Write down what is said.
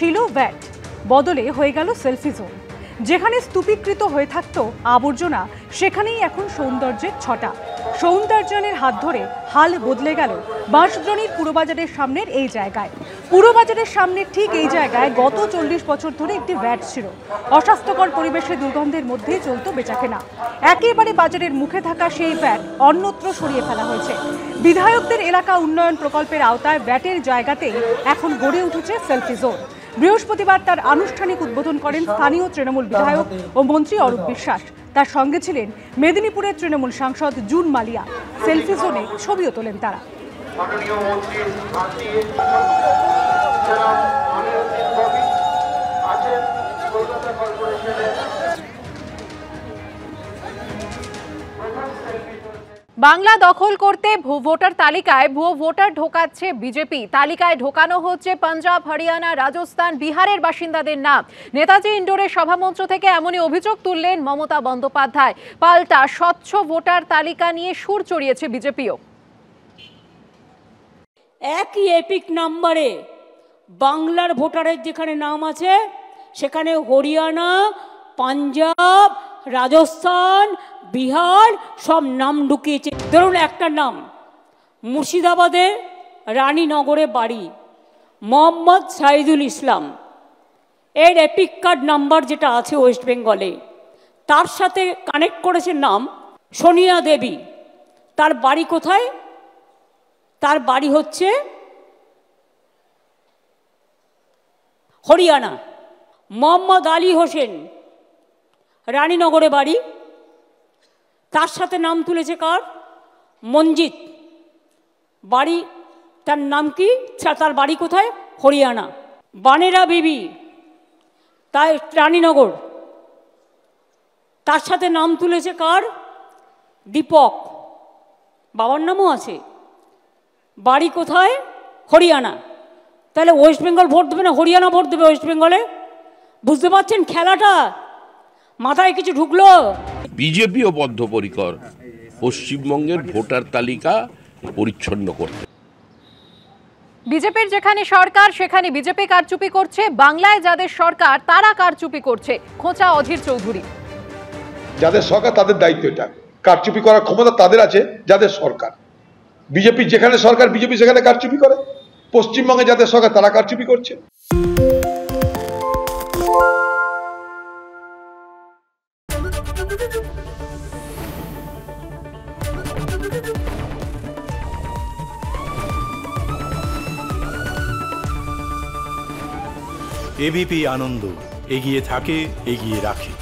ছিল ভ্যাট, বদলে হয়ে গেল সেলফি জোন। যেখানে স্তূপীকৃত হয়ে থাকতো আবর্জনা, সেখানেই এখন সৌন্দর্যের ছটা। সৌন্দর্যায়নের হাত ধরে হাল বদলে গেল বাঁশদ্রোণীর পুরবাজারের সামনের এই জায়গায়। পুরবাজারের সামনের ঠিক এই জায়গায় গত 40 বছর ধরে একটি ভ্যাট ছিল। অস্বাস্থ্যকর পরিবেশে দুর্গন্ধের মধ্যেই চলত বেচাকেনা। একেবারে বাজারের মুখে থাকা সেই ভ্যাট অন্যত্র সরিয়ে ফেলা হয়েছে। বিধায়কদের এলাকা উন্নয়ন প্রকল্পের আওতায় ভ্যাটের জায়গাতেই এখন গড়ে উঠেছে সেলফি জোন। বৃহস্পতিবার তার আনুষ্ঠানিক উদ্বোধন করেন স্থানীয় তৃণমূল বিধায়ক ও মন্ত্রী অরূপ বিশ্বাস। তার সঙ্গে ছিলেন মেদিনীপুরের তৃণমূল সাংসদ জুন মালিয়া। সেলফি জোনে ছবিও তোলেন তারা। বাংলা দখল করতে ভোটার তালিকায় ভুয়ো ভোটার ঢোকাচ্ছে বিজেপি। তালিকায় ঢোকানো হচ্ছে পাঞ্জাব, হরিয়ানা, রাজস্থান, বিহারের বাসিন্দাদের নাম। নেতাজি ইন্ডোরের সভামঞ্চ থেকে এমনই অভিযোগ তুললেন মমতা বন্দ্যোপাধ্যায়। পাল্টা স্বচ্ছ ভোটার তালিকা নিয়ে সুর চড়িয়েছে বিজেপিও। একই এপিক নাম্বারে বাংলার ভোটারের যেখানে নাম আছে সেখানে হরিয়ানা, পাঞ্জাব, রাজস্থান, বিহার সব নাম ঢুকিয়েছে। ধরুন একটা নাম মুর্শিদাবাদে রানীনগরে বাড়ি, মোহাম্মদ সাইদুল ইসলাম। এর এপিক কার্ড নাম্বার যেটা আছে ওয়েস্ট বেঙ্গলে, তার সাথে কানেক্ট করেছে নাম সোনিয়া দেবী। তার বাড়ি কোথায়? তার বাড়ি হচ্ছে হরিয়ানা। মোহাম্মদ আলী হোসেন, রানীনগরে বাড়ি, তার সাথে নাম তুলেছে কার? মঞ্জিত। বাড়ি, তার নাম কি? তার বাড়ি কোথায়? হরিয়ানা। বানেরা বিবি, তাই রানীনগর, তার সাথে নাম তুলেছে কার? দীপক। বাবার নামও আছে। বাড়ি কোথায়? হরিয়ানা। তাহলে ওয়েস্ট বেঙ্গল ভোট দেবে না হরিয়ানা ভোট দেবে ওয়েস্ট বেঙ্গলে? বুঝতে পারছেন খেলাটা? মাথায় কিছু ঢুকলো? বিজেপিও বদ্ধপরিকর পশ্চিমবঙ্গের ভোটার তালিকা পরিচ্ছন্ন করতে। বিজেপির যেখানে সরকার সেখানে বিজেপি কারচুপি করছে, বাংলায় যাদের সরকার তারা কারচুপি করছে, খোঁচা অধীর চৌধুরী। যাদের সরকার তাদের দায়িত্ব, এটা কারচুপি করার ক্ষমতা তাদের আছে যাদের সরকার। বিজেপি যেখানে সরকার, বিজেপি সেখানে কারচুপি করে। পশ্চিমবঙ্গে যাদের সরকার তারা কারচুপি করছে। এবিপি আনন্দ, এগিয়ে থাকে, এগিয়ে রাখে।